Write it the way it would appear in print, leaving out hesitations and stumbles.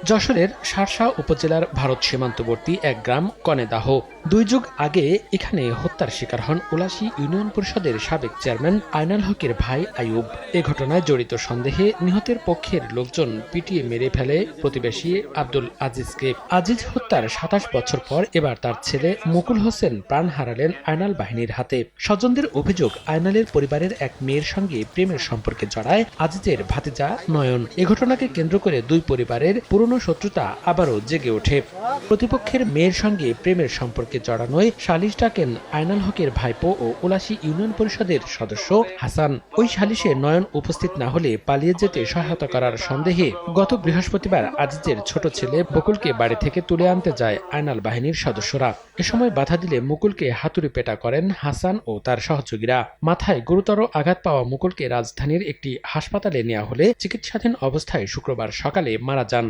যশোরের শার্শা উপজেলার ভারত সীমান্তবর্তী এক গ্রাম কনেদাহ। 2 যুগ আগে এখানে হত্যার শিকার হন উলাশী ইউনিয়ন পরিষদের সাবেক চেয়ারম্যান আয়নাল হকের ভাই আইয়ুব। এ ঘটনায় জড়িত সন্দেহে নিহতের পক্ষের লোকজন পিটিয়ে মেরে ফেলে প্রতিবেশী আব্দুল আজিজকে। আজিজ হত্যার 27 বছর পর এবার তার ছেলে মুকুল হোসেন প্রাণ হারালেন আয়নাল বাহিনীর হাতে। স্বজনদের অভিযোগ, আয়নালের পরিবারের এক মেয়ের সঙ্গে প্রেমের সম্পর্কে জড়ায় আজিজের ভাতিজা নয়ন। এ ঘটনাকে কেন্দ্র করে দুই পরিবারের পুরনো শত্রুতা আবারও জেগে ওঠে। প্রতিপক্ষের মেয়ের সঙ্গে প্রেমের সম্পর্কে জড়ানোয় সালিশ ডাকেন আয়নাল হকের ভাইপো ও উলাশী ইউনিয়ন পরিষদের সদস্য হাসান। ওই সালিশে নয়ন উপস্থিত না হলে পালিয়ে যেতে সহায়তা করার সন্দেহে গত বৃহস্পতিবার আজিজের ছোট ছেলে বকুলকে বাড়ি থেকে তুলে আনতে যায় আয়নাল বাহিনীর সদস্যরা। এ সময় বাধা দিলে মুকুলকে হাতুড়ি পেটা করেন হাসান ও তার সহযোগীরা। মাথায় গুরুতর আঘাত পাওয়া মুকুলকে রাজধানীর একটি হাসপাতালে নেওয়া হলে চিকিৎসাধীন অবস্থায় শুক্রবার সকালে মারা যান।